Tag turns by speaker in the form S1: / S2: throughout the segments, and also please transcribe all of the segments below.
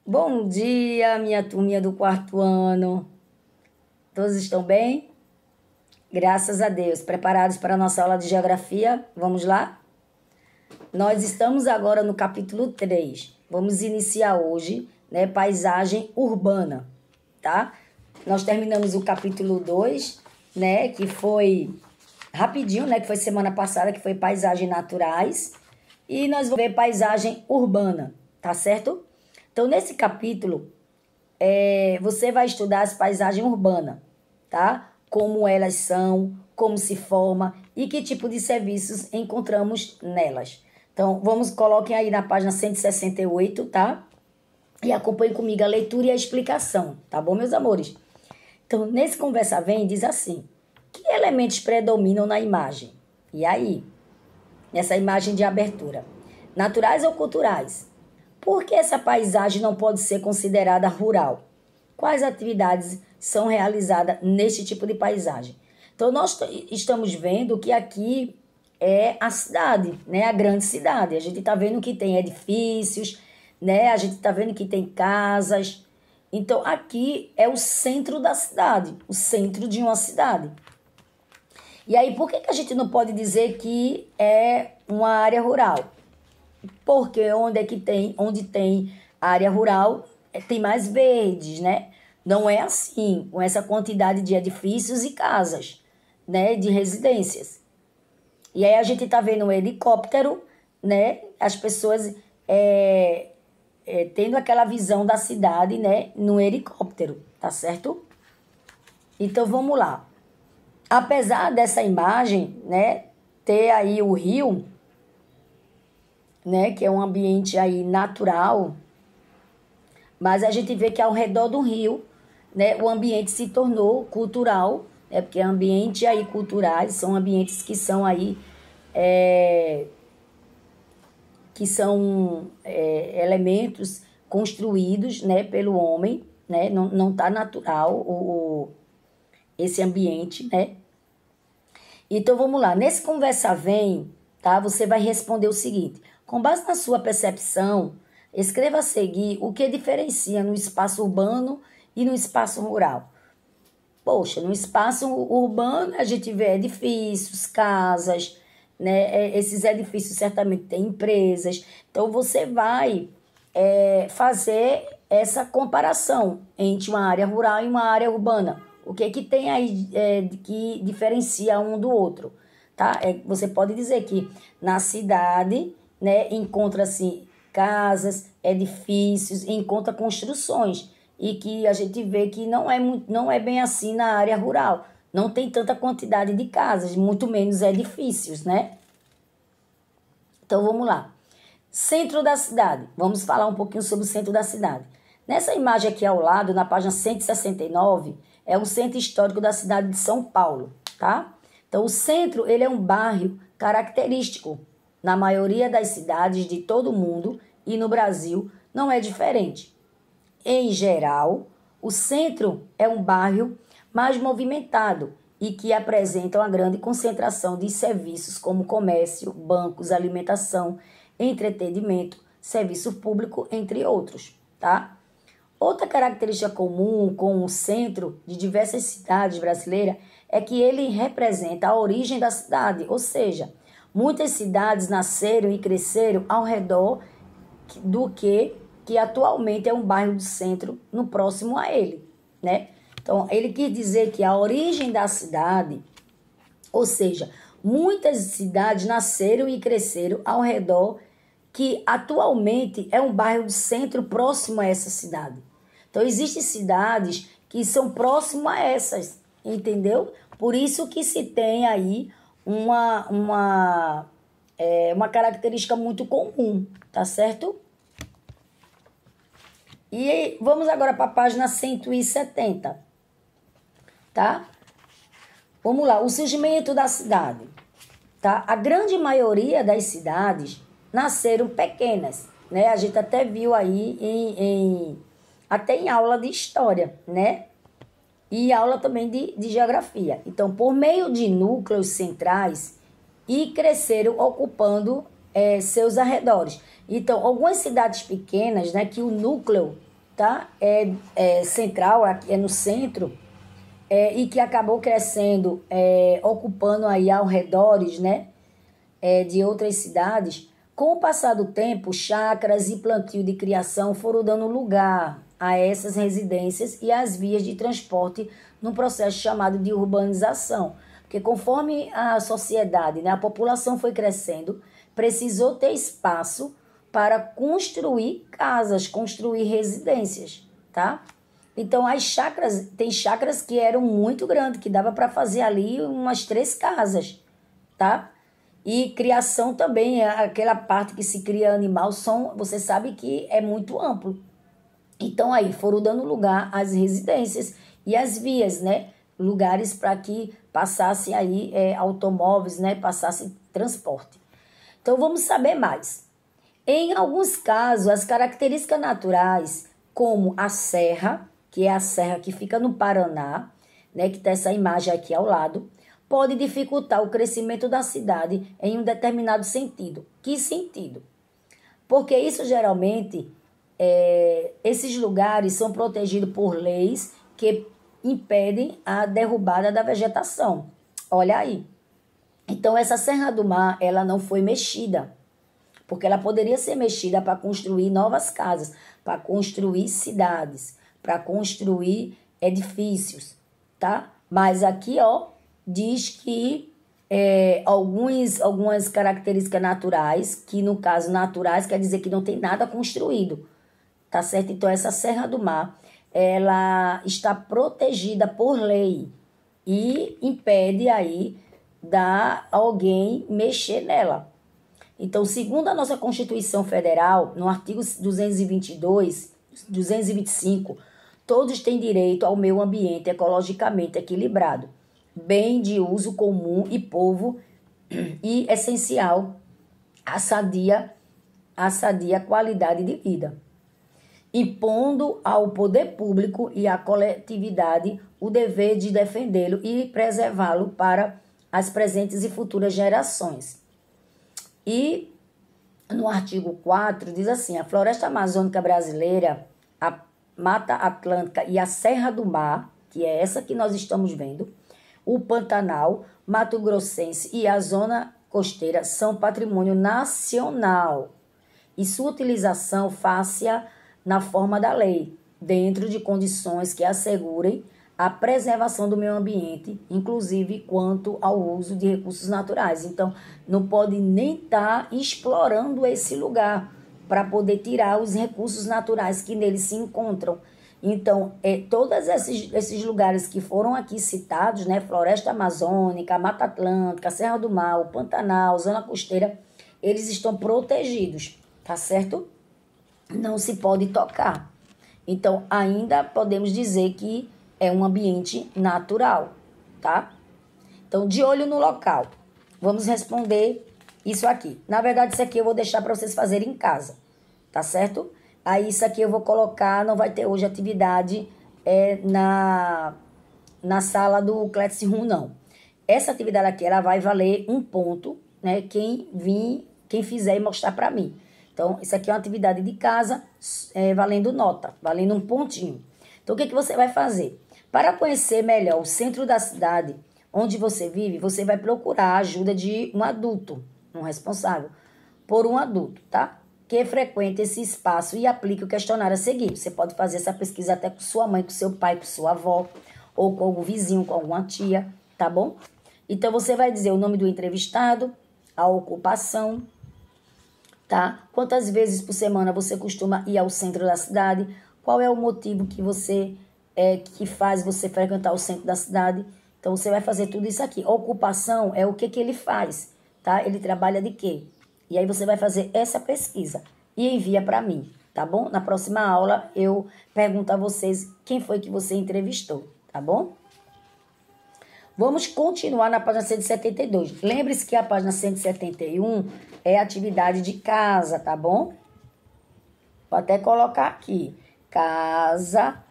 S1: Bom dia, minha turminha do quarto ano. Todos estão bem? Graças a Deus. Preparados para a nossa aula de geografia? Vamos lá? Nós estamos agora no capítulo 3. Vamos iniciar hoje, né, paisagem urbana, tá? Nós terminamos o capítulo 2, né, que foi rapidinho, né, que foi semana passada, que foi paisagem naturais. E nós vamos ver paisagem urbana, tá certo? Então, nesse capítulo, você vai estudar as paisagens urbanas, tá? Como elas são, como se forma e que tipo de serviços encontramos nelas. Então, coloquem aí na página 168, tá? E acompanhem comigo a leitura e a explicação, tá bom, meus amores? Então, nesse Conversa Vem, diz assim: que elementos predominam na imagem? E aí, nessa imagem de abertura? Naturais ou culturais? Por que essa paisagem não pode ser considerada rural? Quais atividades são realizadas neste tipo de paisagem? Então, nós estamos vendo que aqui é a cidade, né? A grande cidade. A gente está vendo que tem edifícios, né? A gente está vendo que tem casas. Então, aqui é o centro da cidade, o centro de uma cidade. E aí, por que a gente não pode dizer que é uma área rural? Porque onde tem área rural, tem mais verdes, né? Não é assim, com essa quantidade de edifícios e casas, né? De residências. E aí a gente tá vendo um helicóptero, né? As pessoas tendo aquela visão da cidade, né? No helicóptero, tá certo? Então vamos lá. Apesar dessa imagem, né? Ter aí o rio, né, que é um ambiente aí natural, mas a gente vê que ao redor do rio, né, o ambiente se tornou cultural, né, porque ambientes aí culturais são ambientes que são aí elementos construídos, né, pelo homem, né, não tá natural esse ambiente, né. Então vamos lá, nesse Conversa Vem, tá? Você vai responder o seguinte: com base na sua percepção, escreva a seguir o que diferencia no espaço urbano e no espaço rural. Poxa, no espaço urbano a gente vê edifícios, casas, né? Esses edifícios certamente têm empresas. Então você vai fazer essa comparação entre uma área rural e uma área urbana. O que tem aí que diferencia um do outro, tá? Você pode dizer que na cidade, né, encontra-se casas, edifícios, encontra construções e que a gente vê que não é bem assim na área rural. Não tem tanta quantidade de casas, muito menos edifícios, né? Então vamos lá. Centro da cidade. Vamos falar um pouquinho sobre o centro da cidade. Nessa imagem aqui ao lado, na página 169, é o centro histórico da cidade de São Paulo, tá? Então, o centro, ele é um bairro característico. Na maioria das cidades de todo o mundo e no Brasil, não é diferente. Em geral, o centro é um bairro mais movimentado e que apresenta uma grande concentração de serviços como comércio, bancos, alimentação, entretenimento, serviço público, entre outros, tá? Outra característica comum com o centro de diversas cidades brasileiras é que ele representa a origem da cidade, ou seja, muitas cidades nasceram e cresceram ao redor do que atualmente é um bairro do centro no próximo a ele, né? Então, ele quis dizer que a origem da cidade, ou seja, muitas cidades nasceram e cresceram ao redor que atualmente é um bairro do centro próximo a essa cidade. Então, existem cidades que são próximas a essas, entendeu? Por isso que se tem aí uma característica muito comum, tá certo? E vamos agora para a página 170, tá? Vamos lá, o surgimento da cidade, tá? A grande maioria das cidades nasceram pequenas, né? A gente até viu aí até em aula de história, né? E aula também de geografia. Então, por meio de núcleos centrais e cresceram ocupando seus arredores. Então, algumas cidades pequenas, né, que o núcleo tá? É central, aqui é no centro, e que acabou crescendo, ocupando aí ao redores, né? De outras cidades. Com o passar do tempo, chácaras e plantio de criação foram dando lugar a essas residências e às vias de transporte num processo chamado de urbanização. Porque conforme a sociedade, né, a população foi crescendo, precisou ter espaço para construir casas, construir residências, tá? Então, as chácaras, tem chácaras que eram muito grandes, que dava para fazer ali umas 3 casas, tá? E criação também, aquela parte que se cria animal, você sabe que é muito amplo. Então, aí foram dando lugar às residências e às vias, né? Lugares para que passassem aí automóveis, né? Passasse transporte. Então, vamos saber mais. Em alguns casos, as características naturais, como a serra, que é a serra que fica no Paraná, né? Que está essa imagem aqui ao lado, pode dificultar o crescimento da cidade em um determinado sentido. Que sentido? Porque isso geralmente, esses lugares são protegidos por leis que impedem a derrubada da vegetação. Olha aí. Então, essa Serra do Mar, ela não foi mexida, porque ela poderia ser mexida para construir novas casas, para construir cidades, para construir edifícios, tá? Mas aqui, ó, diz que algumas características naturais, que no caso naturais quer dizer que não tem nada construído, tá certo? Então essa Serra do Mar, ela está protegida por lei e impede aí da alguém mexer nela. Então, segundo a nossa Constituição Federal, no artigo 222, 225, todos têm direito ao meio ambiente ecologicamente equilibrado, bem de uso comum e povo e essencial à sadia qualidade de vida, impondo ao poder público e à coletividade o dever de defendê-lo e preservá-lo para as presentes e futuras gerações. E no artigo 4 diz assim: a floresta amazônica brasileira, a Mata Atlântica e a Serra do Mar, que é essa que nós estamos vendo, o Pantanal, Mato Grossense e a zona costeira são patrimônio nacional e sua utilização fácil na forma da lei, dentro de condições que assegurem a preservação do meio ambiente, inclusive quanto ao uso de recursos naturais. Então, não pode nem estar explorando esse lugar para poder tirar os recursos naturais que nele se encontram. Então, todos esses lugares que foram aqui citados, né, Floresta Amazônica, Mata Atlântica, Serra do Mar, o Pantanal, Zona Costeira, eles estão protegidos, tá certo? Não se pode tocar. Então, ainda podemos dizer que é um ambiente natural, tá? Então, de olho no local. Vamos responder isso aqui. Na verdade, isso aqui eu vou deixar para vocês fazerem em casa, tá certo? Aí, isso aqui eu vou colocar, não vai ter hoje atividade na sala do Classroom, não. Essa atividade aqui, ela vai valer 1 ponto, né? Quem fizer e mostrar para mim. Então, isso aqui é uma atividade de casa, valendo nota, valendo 1 pontinho. Então, o que você vai fazer? Para conhecer melhor o centro da cidade onde você vive, você vai procurar a ajuda de um adulto, um responsável, por um adulto, tá? Que frequente esse espaço e aplique o questionário a seguir. Você pode fazer essa pesquisa até com sua mãe, com seu pai, com sua avó, ou com algum vizinho, com alguma tia, tá bom? Então, você vai dizer o nome do entrevistado, a ocupação, tá? Quantas vezes por semana você costuma ir ao centro da cidade? Qual é o motivo que que faz você frequentar o centro da cidade? Então, você vai fazer tudo isso aqui. Ocupação é o que ele faz, tá? Ele trabalha de quê? E aí você vai fazer essa pesquisa e envia para mim, tá bom? Na próxima aula eu pergunto a vocês quem foi que você entrevistou, tá bom? Vamos continuar na página 172. Lembre-se que a página 171 é atividade de casa, tá bom? Vou até colocar aqui. Casa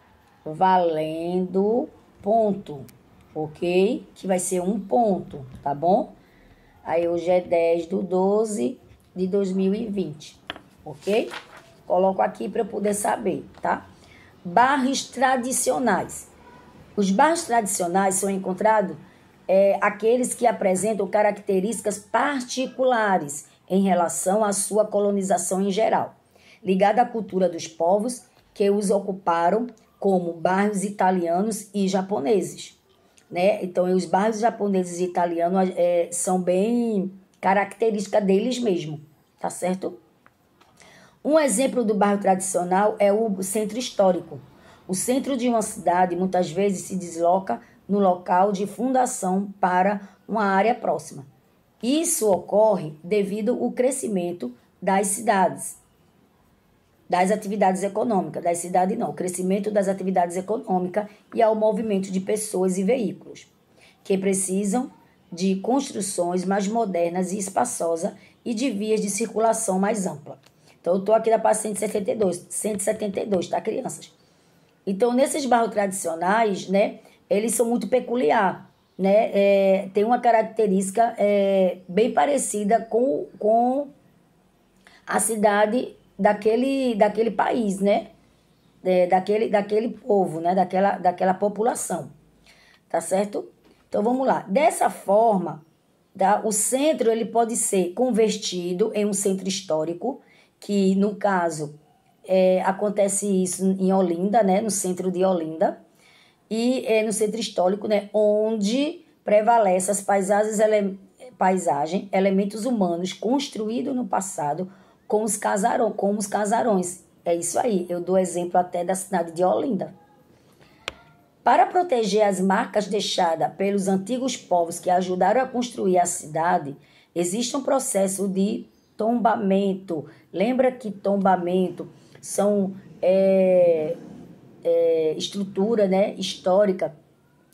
S1: valendo ponto, ok? Que vai ser 1 ponto, tá bom? Aí hoje é 10/12/2020, ok? Coloco aqui para eu poder saber, tá? bairros tradicionais. Os bairros tradicionais são encontrados aqueles que apresentam características particulares em relação à sua colonização em geral, ligada à cultura dos povos que os ocuparam, como bairros italianos e japoneses, né? Então, os bairros japoneses e italianos são bem características deles mesmo, tá certo? Um exemplo do bairro tradicional é o centro histórico. O centro de uma cidade muitas vezes se desloca no local de fundação para uma área próxima. Isso ocorre devido ao crescimento das cidades, das atividades econômicas, das cidades não, o crescimento das atividades econômicas e ao movimento de pessoas e veículos, que precisam de construções mais modernas e espaçosas e de vias de circulação mais ampla. Então, eu estou aqui na página 172, tá, crianças? Então, nesses bairros tradicionais, né, eles são muito peculiares, né? Tem uma característica bem parecida com a cidade daquele país, né? Daquele povo, né? Daquela população, tá certo? Então, vamos lá. Dessa forma, tá? O centro ele pode ser convertido em um centro histórico, que, no caso, acontece isso em Olinda, né? No centro de Olinda. E no centro histórico, né? Onde prevalece as paisagens, elementos humanos construídos no passado, como os casarões. É isso aí, eu dou exemplo até da cidade de Olinda. Para proteger as marcas deixadas pelos antigos povos que ajudaram a construir a cidade, existe um processo de tombamento. Lembra que tombamento são estrutura, né, histórica,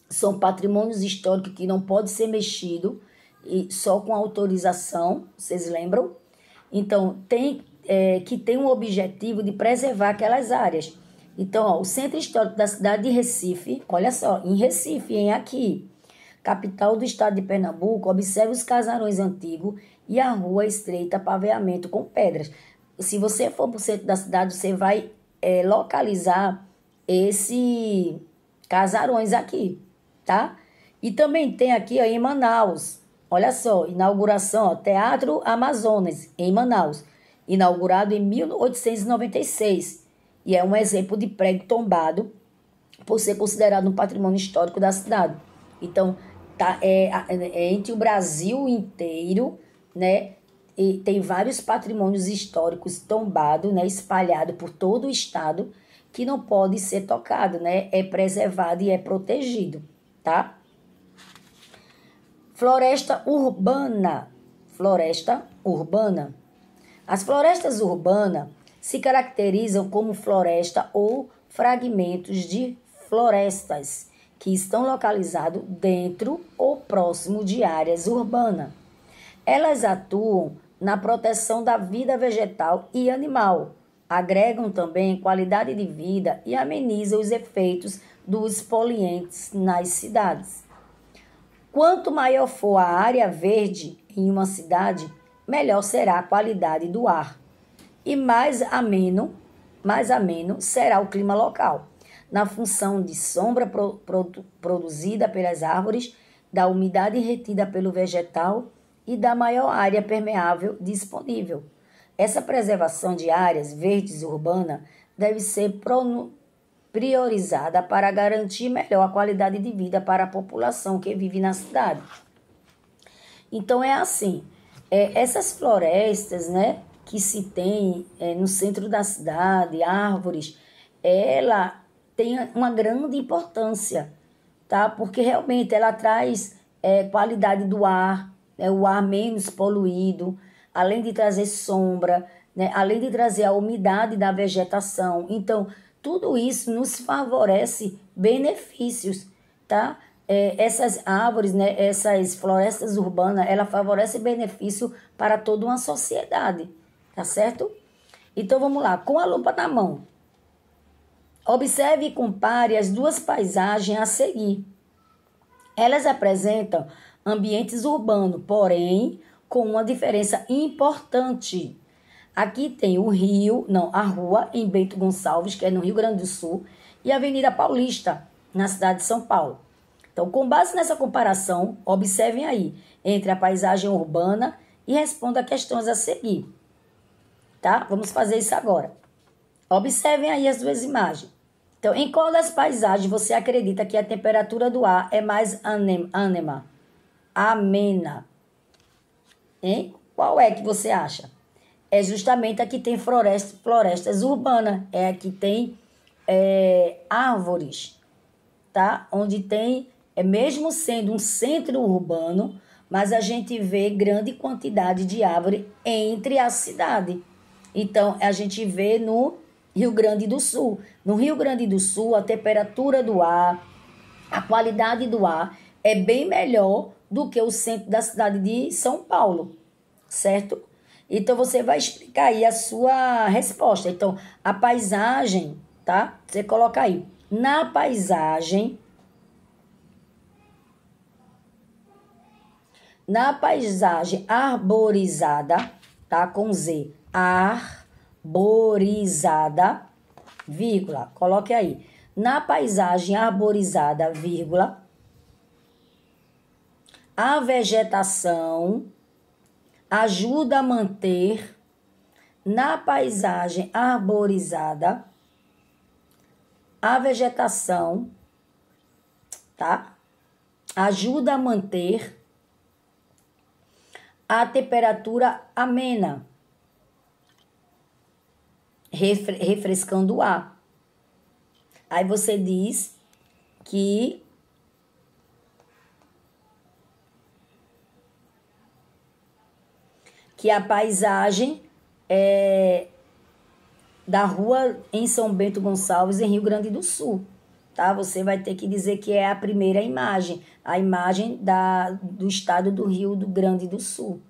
S1: são patrimônios históricos que não pode ser mexido e só com autorização, vocês lembram? Então, tem um objetivo de preservar aquelas áreas. Então, ó, o centro histórico da cidade de Recife, olha só, em Recife, aqui, capital do estado de Pernambuco, observe os casarões antigos e a rua estreita, paveamento com pedras. Se você for para o centro da cidade, você vai localizar esse casarões aqui, tá? E também tem aqui ó, em Manaus, olha só, inauguração, ó, Teatro Amazonas, em Manaus, inaugurado em 1896, e é um exemplo de prédio tombado por ser considerado um patrimônio histórico da cidade. Então, tá, entre o Brasil inteiro, né, e tem vários patrimônios históricos tombados, né, espalhados por todo o estado, que não pode ser tocado, né, é preservado e é protegido, tá? Floresta urbana. As florestas urbanas se caracterizam como floresta ou fragmentos de florestas que estão localizados dentro ou próximo de áreas urbanas. Elas atuam na proteção da vida vegetal e animal, agregam também qualidade de vida e amenizam os efeitos dos poluentes nas cidades. Quanto maior for a área verde em uma cidade, melhor será a qualidade do ar e mais ameno será o clima local, na função de sombra produzida pelas árvores, da umidade retida pelo vegetal e da maior área permeável disponível. Essa preservação de áreas verdes urbanas deve ser priorizada para garantir melhor a qualidade de vida para a população que vive na cidade. Então é assim, essas florestas, né, que se tem no centro da cidade, árvores, ela tem uma grande importância, tá? Porque realmente ela traz qualidade do ar, o ar menos poluído, além de trazer sombra, né, além de trazer a umidade da vegetação. Então, tudo isso nos favorece benefícios, tá? Essas árvores, né, essas florestas urbanas, ela favorece benefício para toda uma sociedade, tá certo? Então, vamos lá, com a lupa na mão. Observe e compare as duas paisagens a seguir. Elas apresentam ambientes urbanos, porém, com uma diferença importante. Aqui tem o rio, não, a rua em Bento Gonçalves, que é no Rio Grande do Sul, e a Avenida Paulista, na cidade de São Paulo. Então, com base nessa comparação, observem aí entre a paisagem urbana e responda a questões a seguir. Tá? Vamos fazer isso agora. Observem aí as duas imagens. Então, em qual das paisagens você acredita que a temperatura do ar é mais amena? Hein? Qual é que você acha? É justamente a que tem florestas urbanas, é a que tem árvores, tá? Onde tem, mesmo sendo um centro urbano, mas a gente vê grande quantidade de árvore entre a cidade. Então, a gente vê no Rio Grande do Sul. No Rio Grande do Sul, a temperatura do ar, a qualidade do ar é bem melhor do que o centro da cidade de São Paulo, certo? Então, você vai explicar aí a sua resposta. Então, a paisagem, tá? Você coloca aí. Na paisagem arborizada, tá? Com Z. Arborizada, vírgula. Coloque aí. Na paisagem arborizada, vírgula. A vegetação ajuda a manter na paisagem arborizada a vegetação, tá? Ajuda a manter a temperatura amena, refrescando o ar. Aí você diz que a paisagem da rua em São Bento Gonçalves, em Rio Grande do Sul, tá? Você vai ter que dizer que é a primeira imagem, a imagem do estado do Rio Grande do Sul,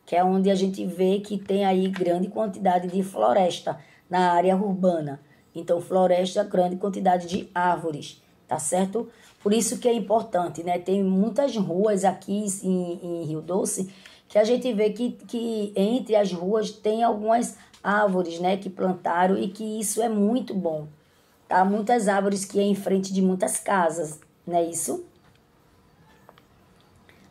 S1: que é onde a gente vê que tem aí grande quantidade de floresta na área urbana. Então, floresta, grande quantidade de árvores, tá certo? Por isso que é importante, né? Tem muitas ruas aqui em Rio Doce que a gente vê que entre as ruas tem algumas árvores, né, que plantaram e que isso é muito bom, tá? Muitas árvores que é em frente de muitas casas, não é isso?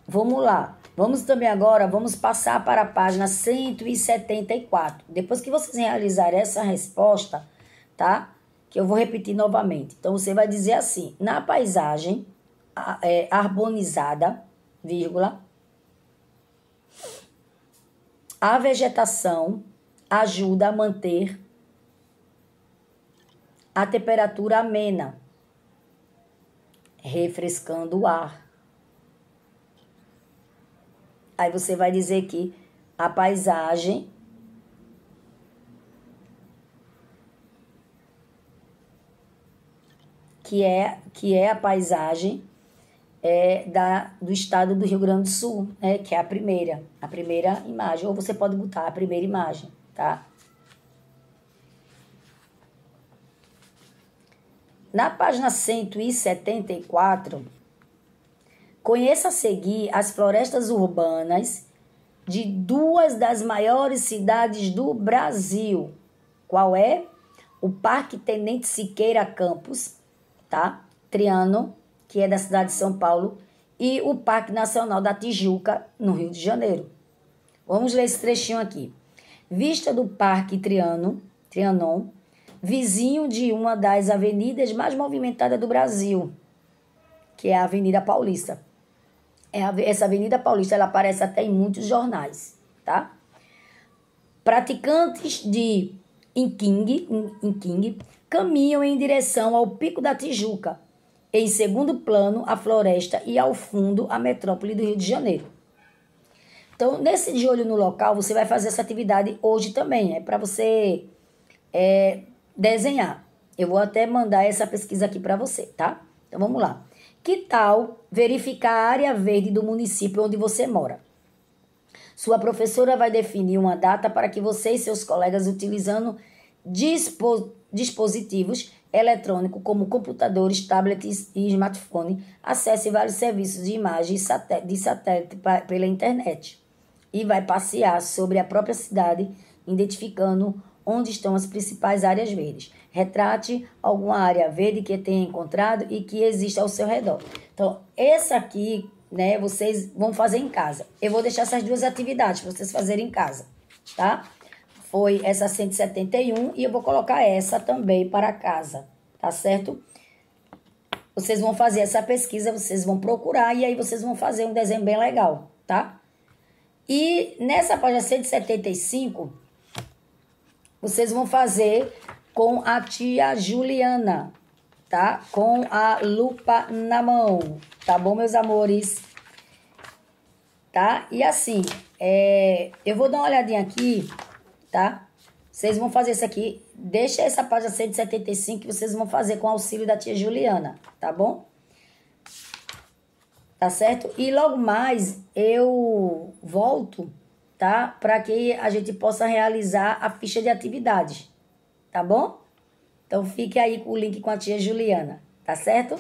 S1: Vamos lá. Vamos também agora, vamos passar para a página 174. Depois que vocês realizarem essa resposta, tá? Que eu vou repetir novamente. Então, você vai dizer assim, na paisagem arborizada, vírgula, a vegetação ajuda a manter a temperatura amena, refrescando o ar. Aí você vai dizer que a paisagem que é a paisagem do estado do Rio Grande do Sul, né? Que é a primeira imagem. Ou você pode botar a primeira imagem, tá? Na página 174, conheça a seguir as florestas urbanas de duas das maiores cidades do Brasil. Qual é? O Parque Tenente Siqueira Campos, tá? Triângulo, que é da cidade de São Paulo, e o Parque Nacional da Tijuca, no Rio de Janeiro. Vamos ler esse trechinho aqui. Vista do Parque Trianon, vizinho de uma das avenidas mais movimentadas do Brasil, que é a Avenida Paulista. Essa Avenida Paulista, ela aparece até em muitos jornais, tá? Praticantes de hiking caminham em direção ao Pico da Tijuca, em segundo plano a floresta e ao fundo a metrópole do Rio de Janeiro. Então, nesse de olho no local, você vai fazer essa atividade hoje também, para você desenhar. Eu vou até mandar essa pesquisa aqui para você, tá? Então, vamos lá. Que tal verificar a área verde do município onde você mora? Sua professora vai definir uma data para que você e seus colegas, utilizando dispositivos eletrônicos como computadores, tablets e smartphone, acessem vários serviços de imagem de satélite pela internet e vai passear sobre a própria cidade identificando onde estão as principais áreas verdes. Retrate alguma área verde que tenha encontrado e que exista ao seu redor. Então, essa aqui, né, vocês vão fazer em casa. Eu vou deixar essas duas atividades para vocês fazerem em casa, tá? Foi essa 171 e eu vou colocar essa também para casa, tá certo? Vocês vão fazer essa pesquisa, vocês vão procurar e aí vocês vão fazer um desenho bem legal, tá? E nessa página 175, vocês vão fazer com a tia Juliana, tá? Com a lupa na mão, tá bom, meus amores? Tá? E assim, eu vou dar uma olhadinha aqui, tá? Vocês vão fazer isso aqui. Deixa essa página 175 que vocês vão fazer com o auxílio da tia Juliana, tá bom? Tá certo? E logo mais eu volto, tá? Para que a gente possa realizar a ficha de atividades, tá bom? Então fique aí com o link com a tia Juliana, tá certo?